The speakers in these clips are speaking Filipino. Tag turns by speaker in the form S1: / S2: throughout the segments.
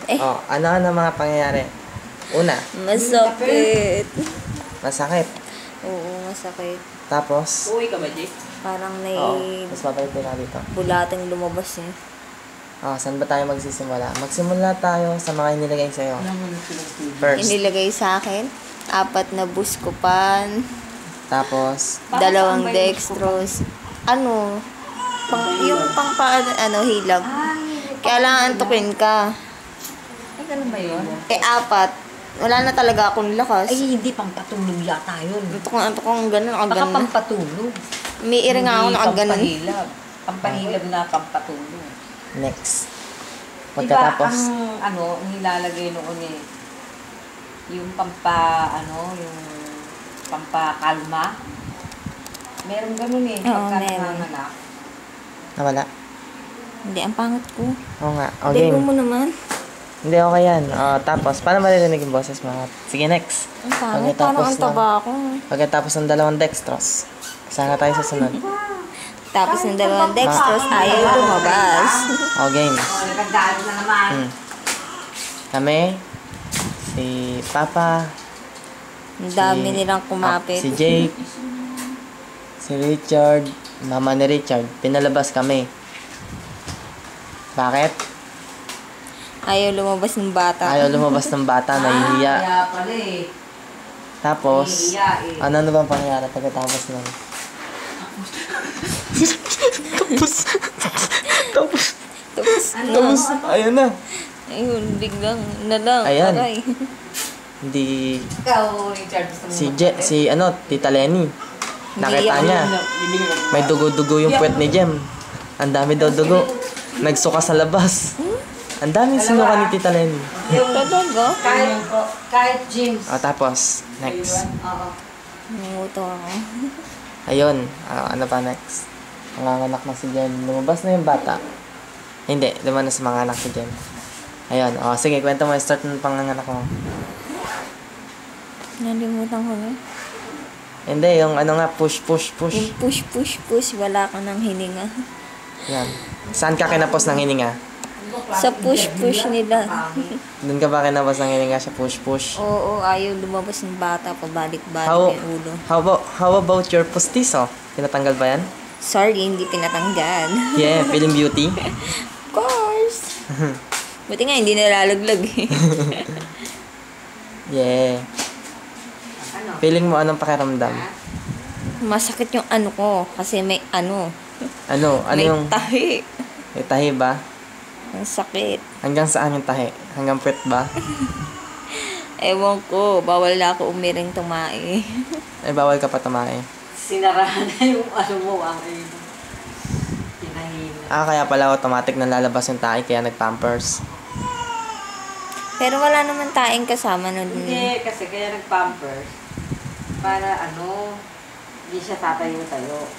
S1: Ano ang mga pangyayari? Una,
S2: Masakit.
S1: masakit.
S2: Oo, masakit.
S1: Tapos,
S3: Uwi ka ba, Jake?
S2: Parang
S1: tapos babalik din na dito.
S2: bulating lumabas eh.
S1: Saan ba tayo magsisimula? Magsimula tayo sa mga inilagay sa'yo. First.
S2: Inilagay sa akin, 4 na Buscopan,
S1: Tapos,
S2: 2 dextrose. Yung hilab. Kaya lang antukin ka.
S3: Ay, ganun ba yun?
S2: 4. Wala na talaga akong lakas.
S3: Ay, hindi pampatulog yata yun.
S2: Antok kong ganun,
S3: Baka
S2: ganun.
S3: pampatulog.
S2: May iri nga ako
S3: Hindi
S2: nakaganon.
S3: pampahilab. Pampahilab na pampatulog.
S1: next.
S3: Diba,
S1: Pagkatapos,
S3: ang nilalagay noon yung yung pampakalma. Meron ganun
S2: Oo,
S3: pagka
S2: meron.
S3: nanganganak.
S1: nawala.
S2: Hindi, ang pangat ko.
S1: Oo nga.
S2: Debo
S1: Okay.
S2: mo naman.
S1: Hindi, okay yan. Tapos, paano maririnig yung boses mga? Sige, next.
S2: Ang pangit, parang ang taba ako.
S1: Pagkatapos ng 2 dextrose, sana tayo sa sunod.
S2: Tapos ng 2 dextrose, ayaw lumabas.
S1: Okay.
S3: Nagkagalo na naman.
S1: Kami, si Papa,
S2: Ang dami nilang kumapit.
S1: si Jake, si Richard, mama ni Richard, pinalabas kami. Bakit?
S2: Ayaw lumabas ng bata.
S1: Ayaw lumabas ng bata, nahihiya.
S3: Kaya pala eh.
S1: Tapos,
S3: Nahihiya eh.
S1: ano bang pangyayari pagkatapos nun? Tapos, ayun na.
S2: Ayun, biglang nalang.
S1: Ayan.
S2: Aray.
S1: Hindi,
S3: Ikaw, Richard, gusto mo
S1: Tita Lenny. Nakita niya, may dugo-dugo yung puwet ni Jem. Ang dami daw dugo. Nagsuka sa labas. Ang daming sinuka ni Tita Lenny.
S2: Talaga?
S3: Kahit James.
S1: Tapos, next.
S3: Oo.
S2: Nanguto ako.
S1: Ayun, ano pa next? Manganganak na si Jem. Lumabas na yung bata. Hindi, lumanas mga anak si Jem. Ayun, sige, kwento mo yung start ng panganganak mo.
S2: Nalimutan ko na.
S1: Hindi, yung push.
S2: Yung push, wala ka ng hininga.
S1: Yan. Saan ka kinapos ng hininga?
S2: Sa push nila.
S1: Doon ka ba kinapos ng hininga sa push?
S2: Oo, ayaw lumabas ng bata, pabalik-balik
S1: How,
S2: yung ulo.
S1: how about your pustiso? Tinatanggal ba yan?
S2: Sorry, hindi pinatanggal.
S1: Yeah, feeling beauty.
S2: Of course. Buti nga, hindi nalalaglag eh.
S1: Yeah. Feeling mo anong pakiramdam?
S2: Masakit yung ko, kasi may
S1: Ano
S2: may
S1: yung
S2: tahi.
S1: may tahi ba?
S2: Ang sakit.
S1: Hanggang saan yung tahi? Hanggang puwet ba?
S2: Ewan ko, bawal na ako umiring tumae.
S1: Bawal ka pa tumae.
S3: Sinarahan na yung mo, ang pinahina.
S1: Kaya pala automatic na lalabas yung tahi kaya nag-pampers.
S2: Pero wala naman taing kasama nun.
S3: Hindi, kasi kaya nag-pampers. Para hindi siya tatayo-tayo.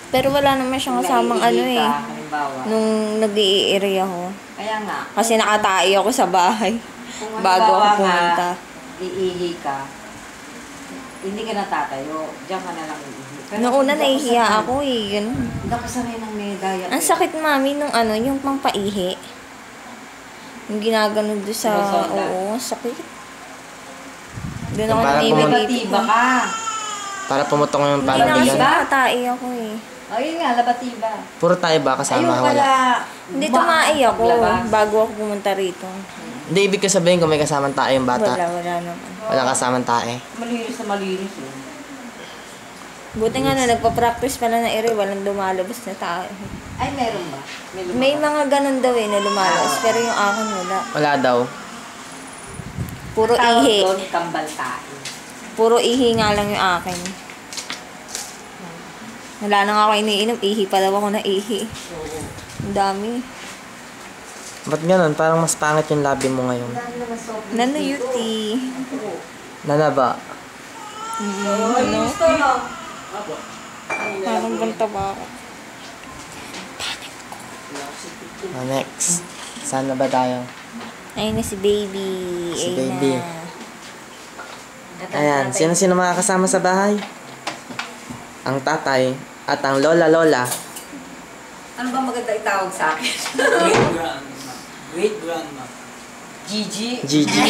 S2: Pero wala naman siyang kasamang
S3: Halimbawa.
S2: nung nag-i-area ako.
S3: Kaya nga.
S2: Kasi nakatae ako sa bahay.
S3: Kung
S2: Bago ako
S3: halimbawa
S2: pumunta.
S3: Iihi ka, hindi ka natatayo. Diyan ka na lang iihi.
S2: Noong una nahihiya ako eh. Ganun.
S3: Hindi ako sanay ng medaya.
S2: Ang sakit mami nung yung pangpaihi. Yung ginaganon doon sa...
S3: Sinusonda.
S2: Oo, sakit. Doon ako
S1: Parang
S2: nanimilipit.
S3: Labatiba ka.
S1: Para pumutok yung
S2: Hindi na kasi
S1: palabigan.
S2: nakatae ako eh.
S3: Ayun nga, labatiba.
S1: Puro tayo ba kasama?
S3: Ayun pala.
S1: Wala.
S2: Hindi tumae ako
S3: maglabas.
S2: bago ako pumunta rito.
S1: Hindi, ibig ko sabihin kung may kasamang tae yung bata.
S2: Wala naman.
S1: Wala kasamang tae.
S3: Malinis na malinis eh.
S2: Buti nga na nagpa-practice pala na ere, walang lumalabas na tao.
S3: Ay, meron ba?
S2: May mga ganun daw na lumalabas, pero yung akin wala.
S1: Wala daw.
S2: Puro
S3: Tawag
S2: ihi.
S3: doon, kambal tayo.
S2: Puro ihi nga lang yung akin. Wala na nga ako iniinom, ihi pa daw ako na ihi. Ang dami.
S1: Ba't ganun? Parang mas pangit yung labi mo ngayon.
S2: Nanuyuti.
S1: Nanaba.
S2: Ano? Parang banta ba ako?
S1: Next. Saan na ba tayo?
S2: Ayun na si baby.
S1: Si
S2: Ayun
S1: baby.
S2: na.
S1: Ayan. Sino-sino makakasama sa bahay? Ang tatay at ang lola-lola.
S3: Ano ba maganda itawag sa akin?
S4: Great grandma. Great grandma.
S3: Gigi.
S1: Gigi.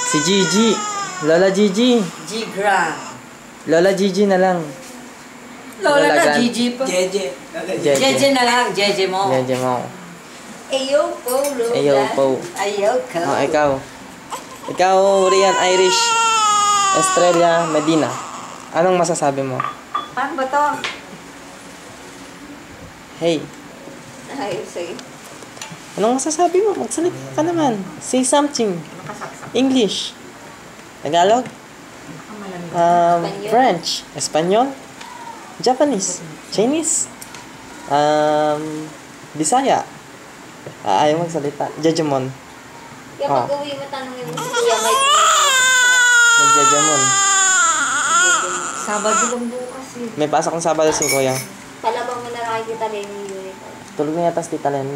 S1: Si Gigi. Lola Gigi.
S3: G-Grand.
S1: Lola Gigi na lang.
S3: Lola na,
S1: Grand.
S3: Gigi pa.
S4: Jeje.
S3: Jeje na lang, Jeje mo.
S1: Jeje mo.
S2: Ayoko, Lola.
S1: Ayaw po.
S3: Ayoko.
S1: Oh, ikaw. Ikaw, Rian Irish. Estrella Medina. Anong masasabi mo?
S3: Paano ba to?
S1: Hey,
S2: Ayos, sige.
S1: anong masasabi mo? Magsalita ka naman. Say something.
S3: Nakasaksak.
S1: English. Tagalog.
S3: Nakamalamig.
S1: French. Espanyol. Japanese. Chinese. Bisaya. Ayaw magsalita. Jejemon.
S2: Kaya
S1: Oh.
S2: pag uwi mo, tanongin mo si Kuya Mike.
S1: Nagjejemon.
S3: Sabado lang bukas eh.
S1: May pasok ng Sabado si Kuya.
S2: Palabang mo na nakikita rin yung uniform.
S1: Tulog na yata si Tita Len.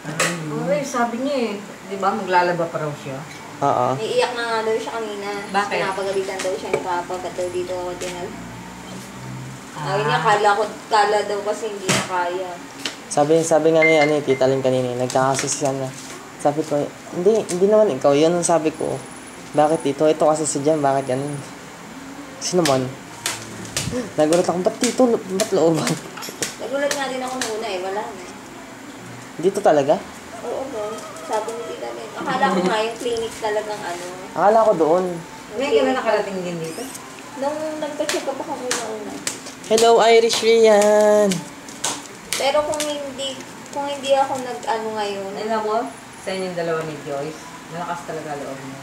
S3: Okay, sabi niya eh. Di ba, maglalaba pa raw siya.
S1: Oo.
S2: Iiyak na nga daw siya kanina.
S3: Bakit?
S2: Pinapagalitan daw siya ni Papa. Ba't daw dito ako tinal? Sabi niya, kala daw kasi hindi na kaya.
S1: Sabi nga ni Tita Len kanina, nagkakasisiyan na. Sabi ko, hindi naman ikaw. Yun ang sabi ko. Bakit ito? Ito kasi si Jem, bakit ganun? Sino man? Nagulat ako, ba't dito? Ba't looban?
S2: Nagulat nga din ako nung una eh. Wala na.
S1: Dito talaga?
S2: Oo, no. Sabi ni Tita Len. Akala ko nga yung clinic talagang ano.
S1: Akala ko doon.
S3: Ngayon ka na nakarating din dito.
S2: Nung nagpa-check up ako muna una.
S1: Hello, Irish Rian!
S2: Pero kung hindi ako nag-ano ngayon,
S3: Alam mo, sa inyong dalawa ni Joyce, malakas talaga loob mo.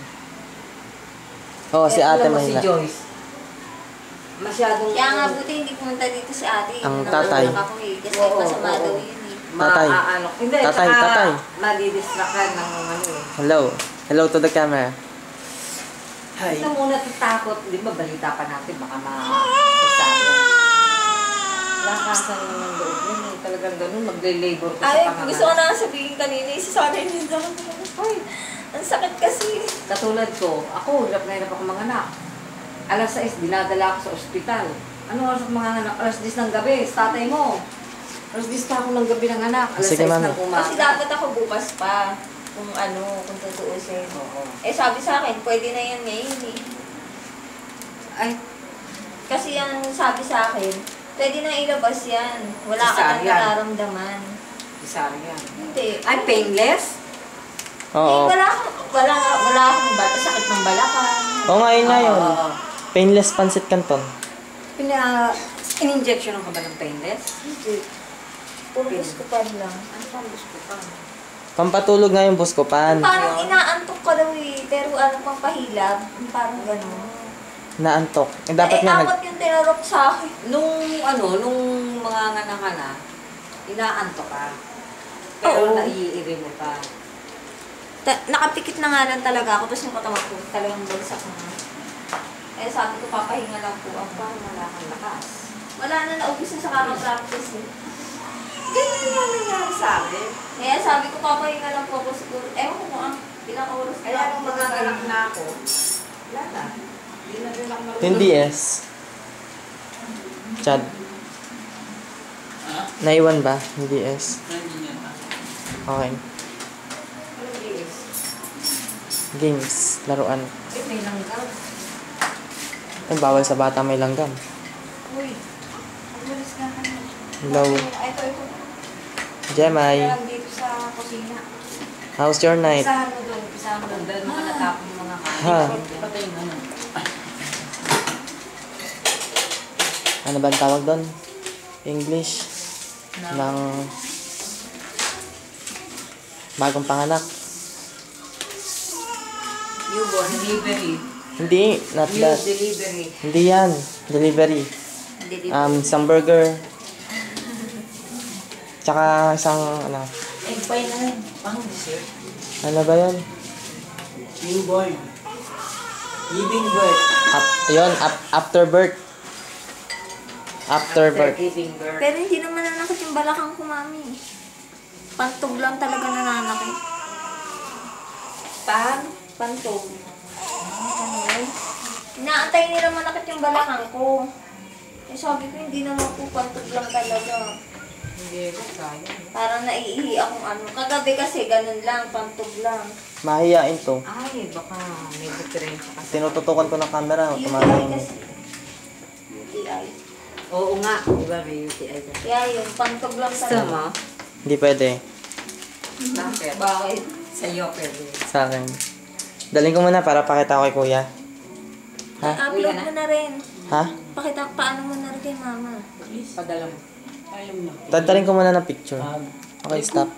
S1: Oo, si ate
S3: alam mo
S1: may
S3: si Joyce. Masyadong...
S2: kaya nga buti hindi pumunta dito si ate.
S1: Ang
S2: Nung
S1: tatay.
S2: nauna ako eh. Kasi
S3: Oo,
S2: masama
S3: oo.
S2: daw yun eh.
S1: Tatay.
S3: Maaano. Hindi,
S1: Tatay,
S3: tsaka
S1: tatay.
S3: madidistract ka ng ano eh.
S1: Hello. Hello to the camera.
S4: Hi.
S3: Ito muna tatakot, di ba balita pa natin, baka ma-sasabi. Lakasan mo ng loob yun eh. Talagang ganun, magle-labor ko sa
S2: Ay,
S3: panganganak.
S2: gusto ko na sabihin kanina, isasanay niyo daw. Ay, ang sakit kasi.
S3: Katulad ko, ako, hirap na hirap ako manganak. Alas 6, dinadala ako sa ospital. Ano oras ako manganak? Alas 10 ng gabi, sa tatay mo. Alas 10 pa ako ng gabi ng anak. Alas
S1: Sige,
S3: 6
S1: mami.
S3: ng umaga.
S2: Kasi dapat ako bukas pa. Kung kung tutuusin.
S3: Oo.
S2: Eh sabi sa akin, pwede na yan ngayon eh.
S3: Ay,
S2: Kasi ang sabi sa akin, pwede na ilabas yan. Wala ka nang
S3: Cesarean.
S2: nararamdaman.
S3: isari yan.
S2: Hindi.
S3: Ay, painless?
S1: Oo.
S2: Eh, wala akong sakit ng balakang.
S1: Oo nga, yun nga yun.
S3: Oo.
S1: Painless pancit canton.
S3: In-injection ka ba ng painless?
S2: Hindi. Puro buskupan lang.
S3: Ano pa ang gusto ka?
S1: Pampatulog nga yung buskupan.
S2: Parang inaantok ka daw eh. Pero pang pahilab. Parang gano'n.
S1: Naantok. Eh, dapat
S2: eh,
S1: nga
S2: apat yung tinarok sa akin.
S3: Nung mga nganak ka na, inaanto ka. Pero
S2: Oo.
S3: naiiri mo pa.
S2: Nakapikit na nga lang talaga ako. Tapos yung katawan ko talagang bagsak na. Eh sabi ko, papahinga lang po ako.
S3: Parang wala kang lakas.
S2: Wala na, naubos na sa kaka-practice eh.
S3: Ganyan naman nangyari sa akin.
S2: Kaya sabi ko, papahinga lang po ako siguro. Ewan ko kung ilang oras na
S3: Kaya
S2: ako
S3: nung mga anak na ako, wala na. Hindi na rin ako marunong.
S1: Yung DS. Chad. Naiwan ba? Yung DS. Okay.
S3: Ano is?
S1: Games. Laruan.
S3: Eh, may langgam.
S1: Ay, bawal sa bata may langgam.
S3: Uy, umalis nga ka na.
S1: Hello.
S3: Ay, ito.
S1: Jemay.
S3: Kaya lang dito sa kusina.
S1: How's your night?
S3: Isahan mo doon, isahan mo doon. Dahil mo ka natapon yung mga kain.
S1: Ha.
S3: Patay mo na.
S1: Ano ba ang tawag doon? English. Ng bagong panganak.
S3: Newborn delivery.
S1: Hindi, not
S3: New
S1: that.
S3: delivery.
S1: Hindi yan. Delivery. Isang burger. Tsaka isang, ano.
S3: Egg pie na rin. Pang dessert.
S1: Ano ba yun?
S4: Newborn. Giving birth.
S1: After birth. After birth.
S3: Giving birth.
S2: Pero hindi naman nanakit yung balakang ko, mami. Pantog lang talaga nananakit. Pantog. Ano? Inaantay nila manakit yung balakang ko. Eh sabi ko, hindi naman po pantog lang talaga.
S3: Hindi ko kaya.
S2: Parang naiihi akong ano. Kagabi kasi ganun lang, pantog lang.
S1: Mahihain to.
S3: Ay, baka may diferensya kasi.
S1: Tinututukan ko ng camera.
S2: UTI
S1: Tumatang.
S2: kasi. UTI.
S3: Oo nga, di ba may UTI ka?
S2: Kaya yun, pantog lang
S3: Gusto
S2: talaga.
S3: mo?
S1: Hindi pwede.
S3: Bakit?
S2: Bakit?
S3: Sa'yo pwede.
S1: Sa akin. Daling ko muna para pakita ko kay kuya. Ha?
S2: I-upload
S3: Uwi ka
S2: mo na rin.
S1: Ha?
S2: Pakita, paano mo na rin kay mama.
S3: Padala mo.
S4: Ayaw na.
S1: Dadalhin ko muna ng picture.
S4: Ah,
S1: Okay, stop.